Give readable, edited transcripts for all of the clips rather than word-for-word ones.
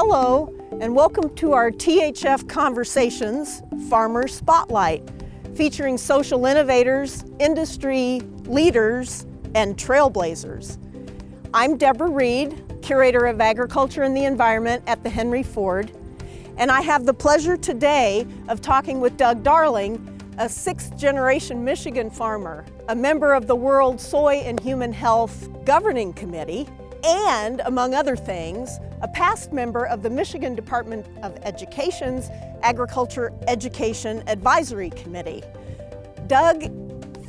Hello, and welcome to our THF Conversations Farmer Spotlight, featuring social innovators, industry leaders, and trailblazers. I'm Debra Reid, Curator of Agriculture and the Environment at the Henry Ford, and I have the pleasure today of talking with Doug Darling, a sixth-generation Michigan farmer, a member of the World Soy and Human Health Governing Committee, and, among other things, a past member of the Michigan Department of Education's Agriculture Education Advisory Committee. Doug,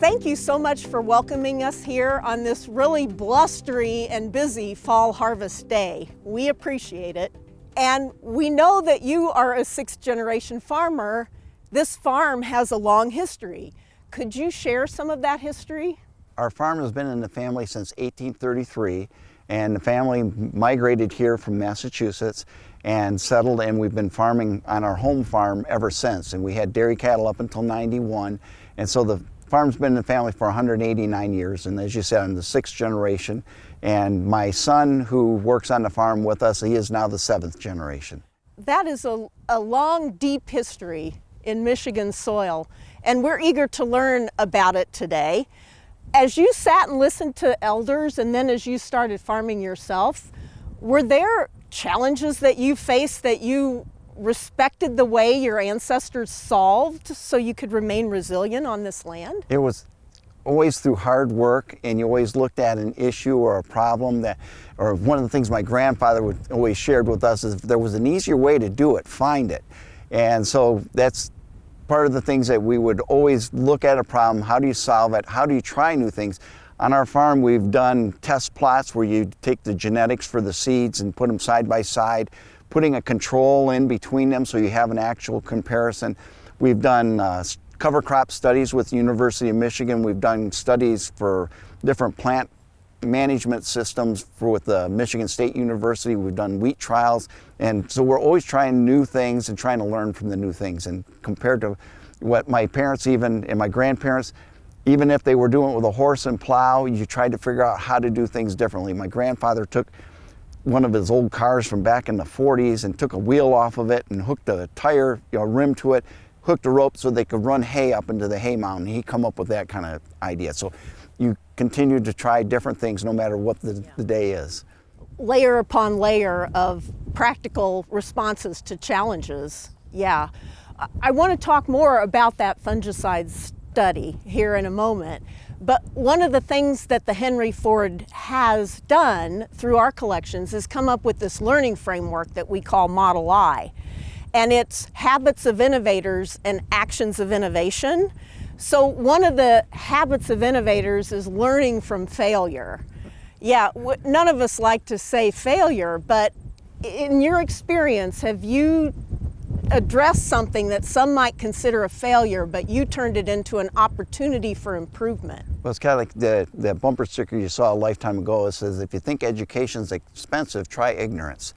thank you so much for welcoming us here on this really blustery and busy fall harvest day. We appreciate it. And we know that you are a sixth-generation farmer. This farm has a long history. Could you share some of that history? Our farm has been in the family since 1833, and the family migrated here from Massachusetts and settled, and we've been farming on our home farm ever since. And we had dairy cattle up until 91, and so the farm's been in the family for 189 years, and as you said, I'm the sixth generation. And my son, who works on the farm with us, he is now the seventh generation. That is a long, deep history in Michigan soil, and we're eager to learn about it today. As you sat and listened to elders, and then as you started farming yourself, were there challenges that you faced that you respected the way your ancestors solved so you could remain resilient on this land? It was always through hard work, and you always looked at an issue or a problem or one of the things my grandfather would always shared with us is if there was an easier way to do it, find it. And so that's part of the things that we would always look at a problem. How do you solve it? How do you try new things? On our farm, we've done test plots where you take the genetics for the seeds and put them side by side, putting a control in between them so you have an actual comparison. We've done cover crop studies with the University of Michigan. We've done studies for different plant management systems with the Michigan State University. We've done wheat trials, and so we're always trying new things and trying to learn from the new things. And compared to what my parents and my grandparents, even if they were doing it with a horse and plow, you tried to figure out how to do things differently. My grandfather took one of his old cars from back in the 40s and took a wheel off of it and hooked a tire, rim to it, hooked a rope so they could run hay up into the hay mountain. He come up with that kind of idea. So you continue to try different things no matter what the day is. Layer upon layer of practical responses to challenges. Yeah. I want to talk more about that fungicide study here in a moment. But one of the things that the Henry Ford has done through our collections is come up with this learning framework that we call Model I. And it's habits of innovators and actions of innovation. So one of the habits of innovators is learning from failure. Yeah, none of us like to say failure, but in your experience, have you addressed something that some might consider a failure, but you turned it into an opportunity for improvement? Well, it's kind of like the bumper sticker you saw a lifetime ago. It says, if you think education's expensive, try ignorance.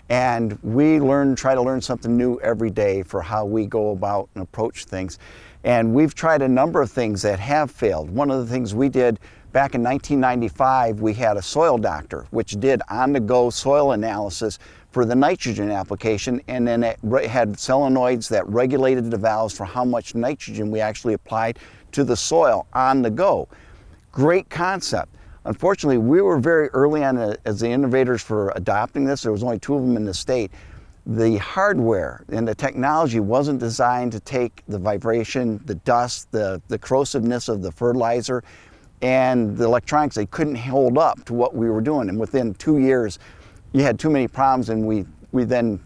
And we try to learn something new every day for how we go about and approach things. And we've tried a number of things that have failed. One of the things we did back in 1995, we had a soil doctor, which did on-the-go soil analysis for the nitrogen application, and then it had solenoids that regulated the valves for how much nitrogen we actually applied to the soil on the go. Great concept. Unfortunately, we were very early on as the innovators for adopting this. There was only 2 of them in the state. The hardware and the technology wasn't designed to take the vibration, the dust, the corrosiveness of the fertilizer, and the electronics. They couldn't hold up to what we were doing. And within 2 years, you had too many problems, and we then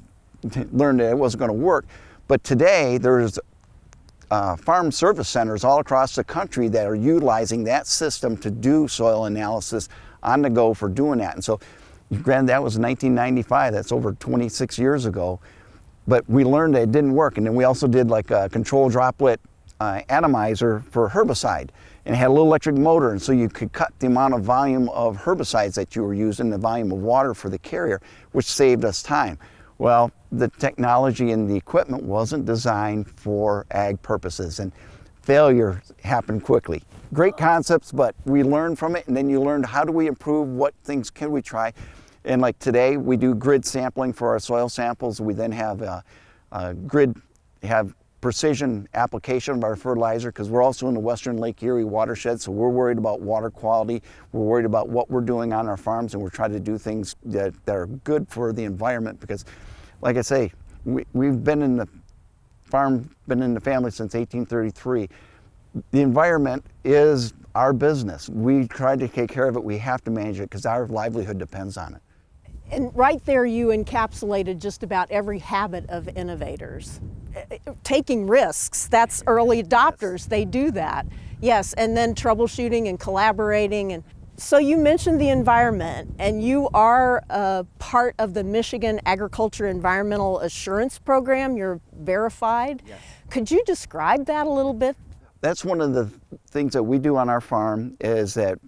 learned that it wasn't going to work. But today, there's farm service centers all across the country that are utilizing that system to do soil analysis on the go for doing that. And so, granted, that was 1995, that's over 26 years ago, but we learned that it didn't work. And then we also did like a control droplet atomizer for herbicide, and it had a little electric motor, and so you could cut the amount of volume of herbicides that you were using, the volume of water for the carrier, which saved us time. Well, the technology and the equipment wasn't designed for ag purposes, and failure happened quickly. Great concepts, but we learned from it, and then you learned how do we improve, what things can we try. And like today, we do grid sampling for our soil samples. We then have have precision application of our fertilizer, because we're also in the Western Lake Erie watershed, so we're worried about water quality. We're worried about what we're doing on our farms, and we're trying to do things that are good for the environment, because like I say, we've been in the family since 1833. The environment is our business. We try to take care of it. We have to manage it because our livelihood depends on it. And right there you encapsulated just about every habit of innovators. Taking risks, that's early adopters, they do that. Yes, and then troubleshooting and collaborating. And so you mentioned the environment, and you are a part of the Michigan Agriculture Environmental Assurance Program. You're verified. Yes. Could you describe that a little bit? That's one of the things that we do on our farm, is that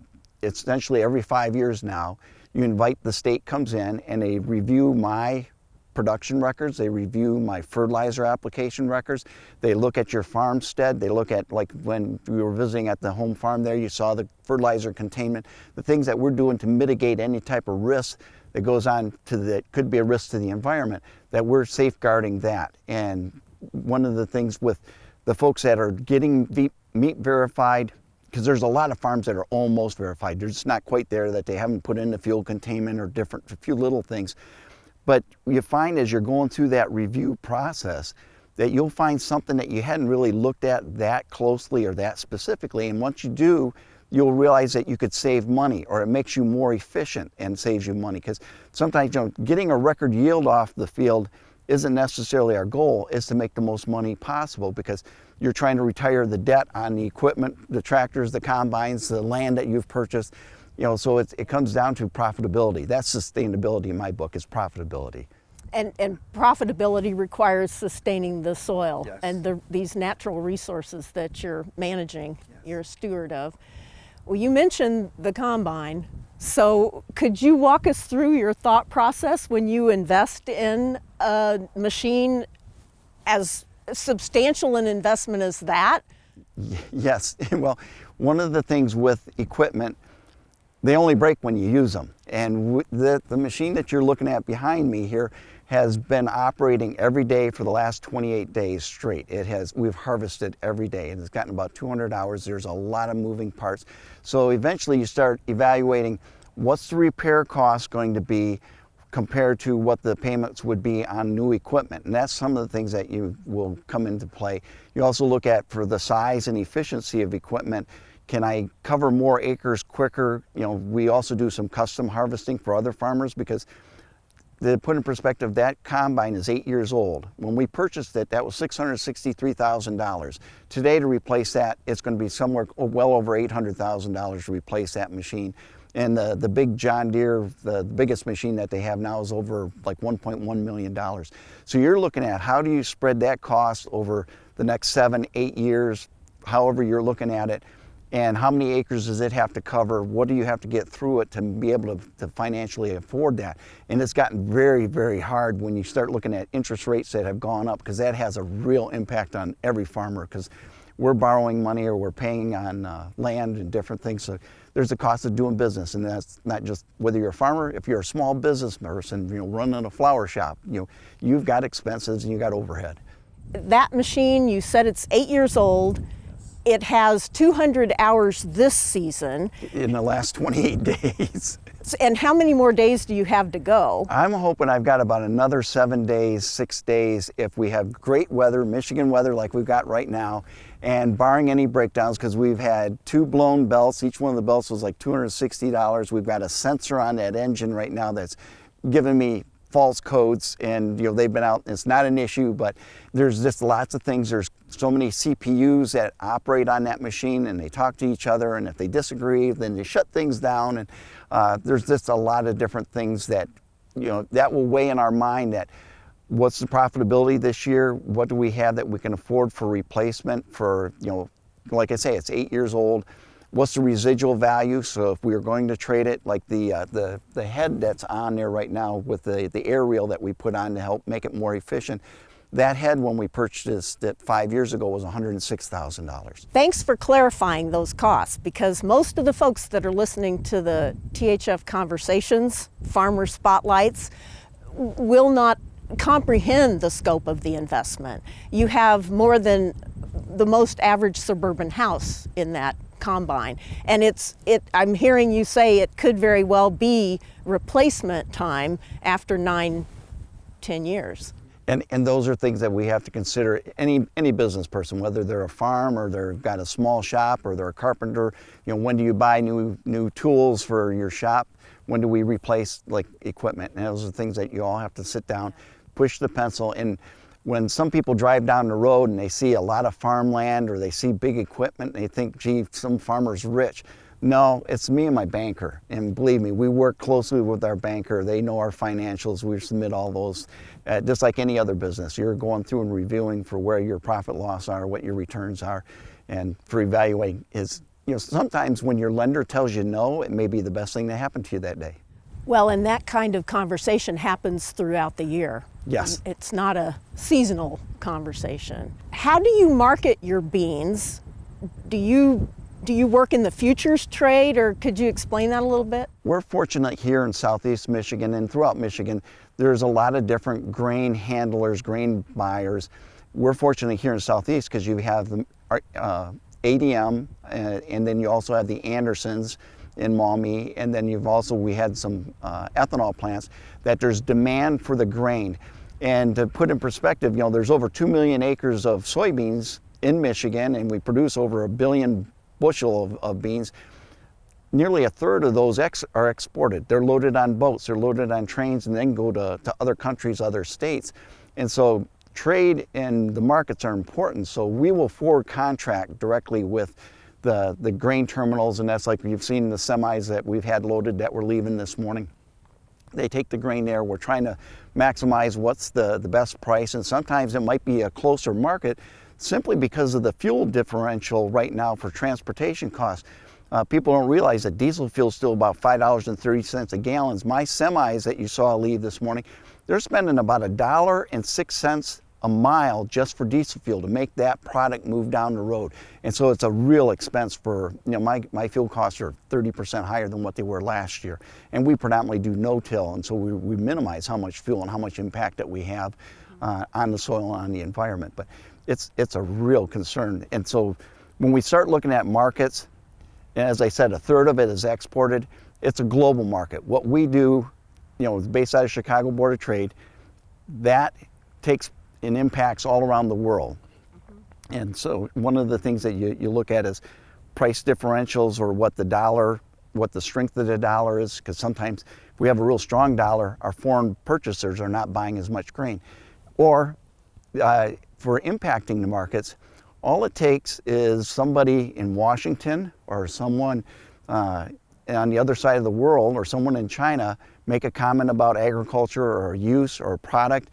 essentially every 5 years now, you invite, the state comes in and they review my production records, they review my fertilizer application records, they look at your farmstead, they look at, like when we were visiting at the home farm there, you saw the fertilizer containment, the things that we're doing to mitigate any type of risk that goes on that could be a risk to the environment, that we're safeguarding that. And one of the things with the folks that are getting meat verified, because there's a lot of farms that are almost verified. They're just not quite there, that they haven't put in the fuel containment or a few little things. But you find as you're going through that review process that you'll find something that you hadn't really looked at that closely or that specifically. And once you do, you'll realize that you could save money, or it makes you more efficient and saves you money. Because sometimes, getting a record yield off the field isn't necessarily our goal. Is to make the most money possible, because you're trying to retire the debt on the equipment, the tractors, the combines, the land that you've purchased. So it comes down to profitability. That's sustainability in my book, is profitability. And profitability requires sustaining the soil. Yes. And these natural resources that you're managing, yes, you're a steward of. Well, you mentioned the combine. So could you walk us through your thought process when you invest in a machine as substantial an investment as that? Yes. Well, one of the things with equipment, they only break when you use them. And the machine that you're looking at behind me here has been operating every day for the last 28 days straight. We've harvested every day, and it's gotten about 200 hours. There's a lot of moving parts. So eventually you start evaluating, what's the repair cost going to be compared to what the payments would be on new equipment. And that's some of the things that you will come into play. You also look at, for the size and efficiency of equipment, can I cover more acres quicker? We also do some custom harvesting for other farmers, because to put in perspective, that combine is 8 years old. When we purchased it, that was $663,000. Today, to replace that, it's going to be somewhere well over $800,000 to replace that machine. And the big John Deere, the biggest machine that they have now, is over like $1.1 million. So you're looking at, how do you spread that cost over the next 7-8 years, however you're looking at it, and how many acres does it have to cover? What do you have to get through it to be able to financially afford that? And it's gotten very, very hard when you start looking at interest rates that have gone up, because that has a real impact on every farmer, because we're borrowing money or we're paying on land and different things. So there's a cost of doing business, and that's not just whether you're a farmer. If you're a small business person, running a flower shop, you've got expenses and you've got overhead. That machine, you said it's 8 years old. It has 200 hours this season. In the last 28 days. And how many more days do you have to go? I'm hoping I've got about another 7 days, 6 days, if we have great weather, Michigan weather like we've got right now, and barring any breakdowns, because we've had 2 blown belts. Each one of the belts was like $260. We've got a sensor on that engine right now that's giving me false codes, and they've been out. It's not an issue, but there's just lots of things. There's so many CPUs that operate on that machine, and they talk to each other, and if they disagree, then they shut things down. And there's just a lot of different things that that will weigh in our mind. That what's the profitability this year? What do we have that we can afford for replacement? For like I say, it's 8 years old. What's the residual value? So if we are going to trade it, like the head that's on there right now with the air reel that we put on to help make it more efficient, That head, when we purchased it 5 years ago, was $106,000. Thanks for clarifying those costs, because most of the folks that are listening to the THF Conversations, Farmer Spotlights, will not comprehend the scope of the investment. You have more than the most average suburban house in that combine, and I'm hearing you say it could very well be replacement time after 9-10 years. And those are things that we have to consider. Any business person, whether they're a farm or they've got a small shop or they're a carpenter, when do you buy new tools for your shop? When do we replace equipment? And those are things that you all have to sit down, push the pencil. And when some people drive down the road and they see a lot of farmland or they see big equipment and they think, gee, some farmer's rich. No, it's me and my banker. And believe me, we work closely with our banker. They know our financials. We submit all those, just like any other business. You're going through and reviewing for where your profit loss are, what your returns are, and for evaluating is, sometimes when your lender tells you no, it may be the best thing that happened to you that day. Well, and that kind of conversation happens throughout the year. Yes. It's not a seasonal conversation. How do you market your beans? Do you work in the futures trade, or could you explain that a little bit? We're fortunate here in Southeast Michigan and throughout Michigan, there's a lot of different grain handlers, grain buyers. We're fortunate here in Southeast because you have the ADM, and then you also have the Andersons in Maumee, and then we had some ethanol plants, that there's demand for the grain. And to put in perspective, there's over 2 million acres of soybeans in Michigan, and we produce over 1 billion bushel of beans. Nearly a third of those are exported. They're loaded on boats, they're loaded on trains, and then go to other countries, other states. And so trade and the markets are important. So we will forward contract directly with the grain terminals, and that's like you've seen the semis that we've had loaded that were leaving this morning. They take the grain there. We're trying to maximize what's the best price, and sometimes it might be a closer market simply because of the fuel differential right now for transportation costs. People don't realize that diesel fuel is still about $5.30 a gallon. My semis that you saw leave this morning, they're spending about $1.06 a mile just for diesel fuel to make that product move down the road. And so it's a real expense for, my fuel costs are 30% higher than what they were last year. And we predominantly do no-till, and so we minimize how much fuel and how much impact that we have on the soil and on the environment. But it's a real concern. And so when we start looking at markets, and as I said, a third of it is exported, it's a global market. What we do, is based out of Chicago Board of Trade, that takes and impacts all around the world. And so one of the things that you look at is price differentials, or what the strength of the dollar is, because sometimes if we have a real strong dollar, our foreign purchasers are not buying as much grain. Or for impacting the markets, all it takes is somebody in Washington or someone on the other side of the world, or someone in China, make a comment about agriculture or use or product,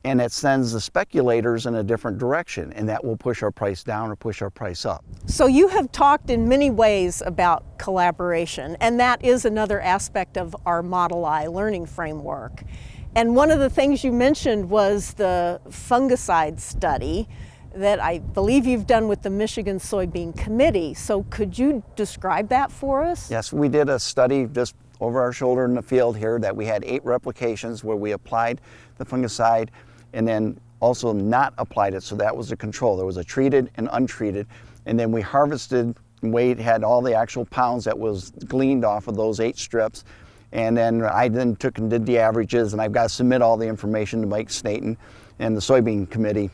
and it sends the speculators in a different direction, and that will push our price down or push our price up. So you have talked in many ways about collaboration, and that is another aspect of our Model I learning framework. And one of the things you mentioned was the fungicide study that I believe you've done with the Michigan Soybean Committee. So could you describe that for us? Yes, we did a study just over our shoulder in the field here that we had 8 replications where we applied the fungicide and then also not applied it, so that was the control. There was a treated and untreated, and then we harvested, had all the actual pounds that was gleaned off of those 8 strips, and then I took and did the averages, and I've got to submit all the information to Mike Snaton and the Soybean Committee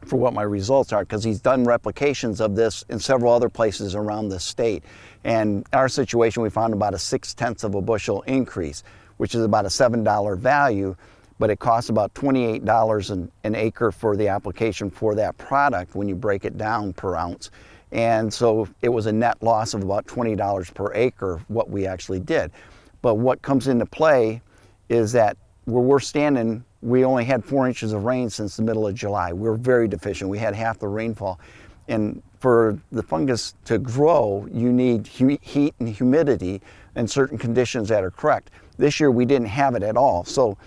for what my results are, because he's done replications of this in several other places around the state. And in our situation, we found about a 0.6 of a bushel increase, which is about a $7 value, but it costs about $28 an acre for the application for that product when you break it down per ounce. And so it was a net loss of about $20 per acre, what we actually did. But what comes into play is that where we're standing, we only had 4 inches of rain since the middle of July. We're very deficient. We had half the rainfall. And for the fungus to grow, you need heat and humidity and certain conditions that are correct. This year we didn't have it at all. So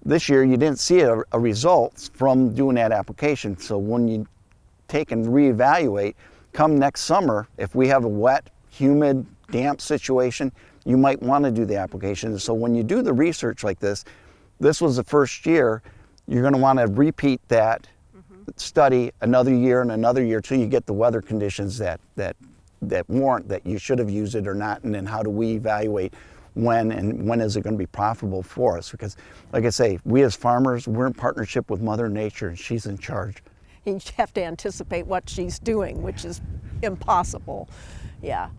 This year you didn't see a result from doing that application. So when you take and reevaluate, come next summer, if we have a wet, humid, damp situation, you might want to do the application. So when you do the research like this was the first year, you're going to want to repeat that study another year and another year till you get the weather conditions that warrant that you should have used it or not, and then how do we evaluate when is it going to be profitable for us? Because like I say, we as farmers, we're in partnership with Mother Nature, and she's in charge. You have to anticipate what she's doing, which is impossible. Yeah.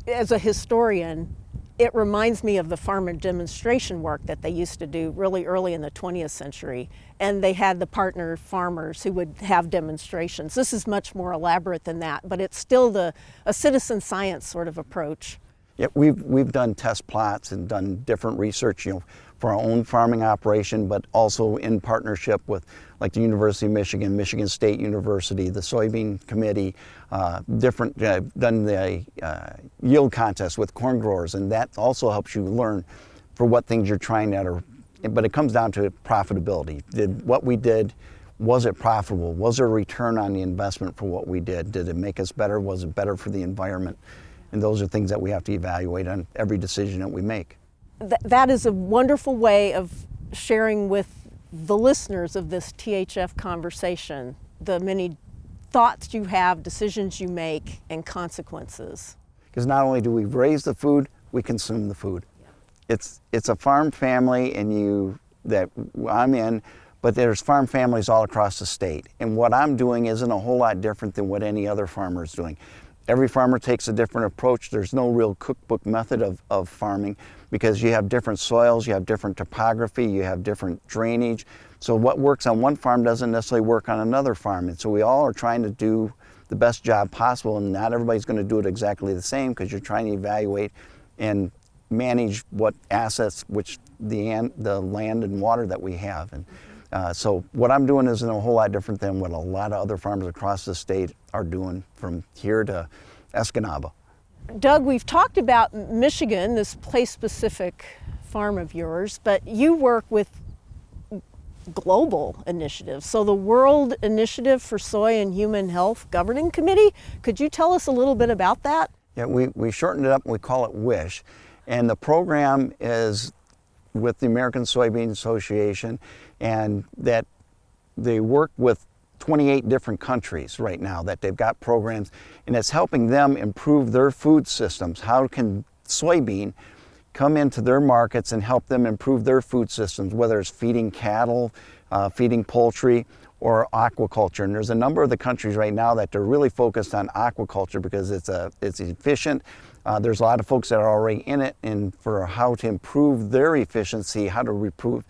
As a historian, it reminds me of the farmer demonstration work that they used to do really early in the 20th century. And they had the partner farmers who would have demonstrations. This is much more elaborate than that, but it's still a citizen science sort of approach. Yeah, we've done test plots and done different research, for our own farming operation, but also in partnership with like the University of Michigan, Michigan State University, the Soybean Committee, done the yield contest with corn growers, and that also helps you learn for what things you're trying at. But it comes down to profitability. What we did, was it profitable? Was there a return on the investment for what we did? Did it make us better? Was it better for the environment? And those are things that we have to evaluate on every decision that we make. That is a wonderful way of sharing with the listeners of this THF conversation the many thoughts you have, decisions you make, and consequences. Because not only do we raise the food, we consume the food. Yeah. It's a farm family that I'm in, but there's farm families all across the state. And what I'm doing isn't a whole lot different than what any other farmer is doing. Every farmer takes a different approach. There's no real cookbook method of farming, because you have different soils, you have different topography, you have different drainage. So what works on one farm doesn't necessarily work on another farm. And so we all are trying to do the best job possible, and not everybody's going to do it exactly the same, because you're trying to evaluate and manage what assets, which the land and water that we have. And so what I'm doing isn't a whole lot different than what a lot of other farmers across the state are doing from here to Escanaba. Doug, we've talked about Michigan, this place-specific farm of yours, but you work with global initiatives. So the World Initiative for Soy and Human Health Governing Committee, could you tell us a little bit about that? Yeah, we shortened it up and we call it WISH. And the program is with the American Soybean Association, and that they work with 28 different countries right now that they've got programs, and it's helping them improve their food systems. How can soybean come into their markets and help them improve their food systems, whether it's feeding cattle, feeding poultry, or aquaculture. And there's a number of the countries right now that they're really focused on aquaculture because it's efficient. There's a lot of folks that are already in it, and for how to improve their efficiency, how to improve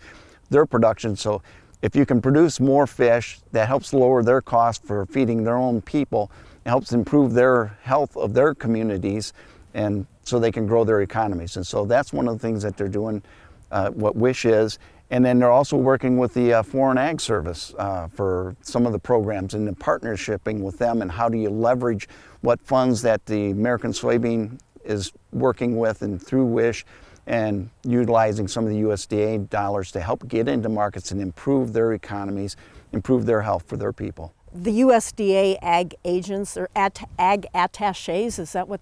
their production. So if you can produce more fish, that helps lower their cost for feeding their own people. It helps improve their health of their communities, and so they can grow their economies. And so that's one of the things that they're doing, what WISH is. And then they're also working with the Foreign Ag Service for some of the programs, and the partnershiping with them, and how do you leverage what funds that the American Soybean is working with and through WISH, and utilizing some of the USDA dollars to help get into markets and improve their economies, improve their health for their people. The USDA ag agents, or ag attaches, is that what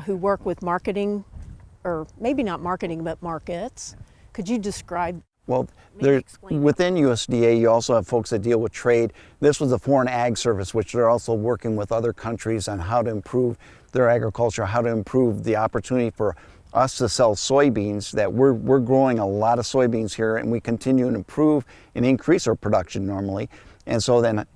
who work with marketing, or maybe not marketing, but markets. Could you describe? Well, within USDA, you also have folks that deal with trade. This was the Foreign Ag Service, which they're also working with other countries on how to improve their agriculture, how to improve the opportunity for us to sell soybeans. That we're growing a lot of soybeans here, and we continue to improve and increase our production normally. And so then,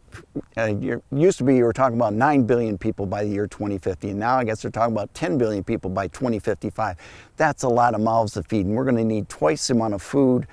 used to be you were talking about 9 billion people by the year 2050, and now I guess they're talking about 10 billion people by 2055. That's a lot of mouths to feed, and we're going to need twice the amount of food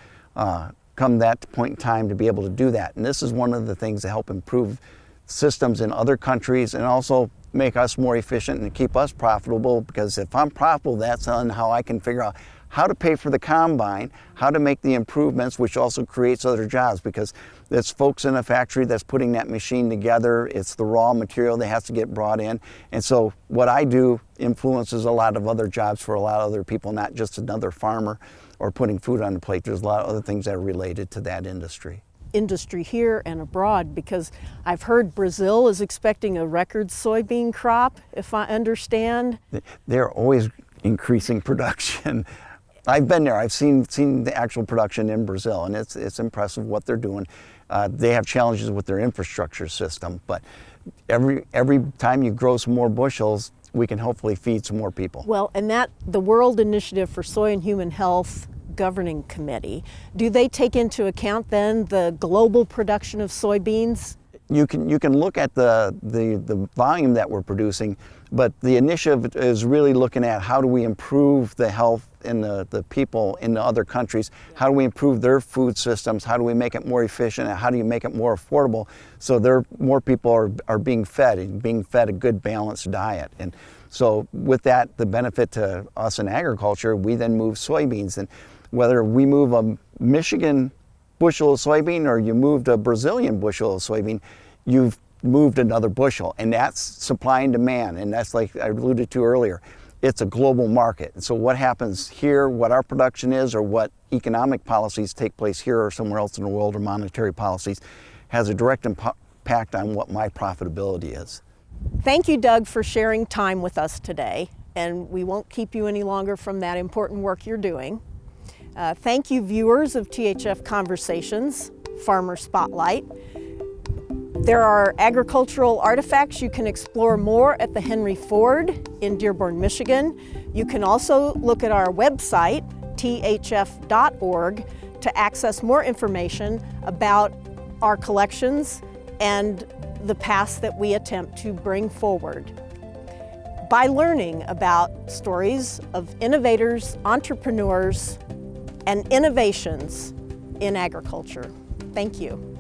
come that point in time to be able to do that. And this is one of the things to help improve systems in other countries, and also make us more efficient and keep us profitable, because if I'm profitable, that's on how I can figure out how to pay for the combine, how to make the improvements, which also creates other jobs, because it's folks in a factory that's putting that machine together. It's the raw material that has to get brought in. And so what I do influences a lot of other jobs for a lot of other people, not just another farmer or putting food on the plate. There's a lot of other things that are related to that industry. Industry here and abroad, because I've heard Brazil is expecting a record soybean crop, if I understand. They're always increasing production. I've been there. I've seen the actual production in Brazil, and it's impressive what they're doing. They have challenges with their infrastructure system, but every time you grow some more bushels, we can hopefully feed some more people. Well, and that the World Initiative for Soy and Human Health Governing Committee, do they take into account then the global production of soybeans? You can look at the volume that we're producing, but the initiative is really looking at how do we improve the health in the people in the other countries, how do we improve their food systems, how do we make it more efficient, and how do you make it more affordable so more people are being fed a good balanced diet. And so with that, the benefit to us in agriculture, we then move soybeans. And whether we move a Michigan bushel of soybean or you moved a Brazilian bushel of soybean, you've moved another bushel, and that's supply and demand, and that's like I alluded to earlier. It's a global market. And so what happens here, what our production is, or what economic policies take place here or somewhere else in the world, or monetary policies, has a direct impact on what my profitability is. Thank you, Doug, for sharing time with us today, and we won't keep you any longer from that important work you're doing. Thank you, viewers of THF Conversations, Farmer Spotlight. There are agricultural artifacts you can explore more at the Henry Ford in Dearborn, Michigan. You can also look at our website, thf.org, to access more information about our collections and the paths that we attempt to bring forward. By learning about stories of innovators, entrepreneurs, and innovations in agriculture. Thank you.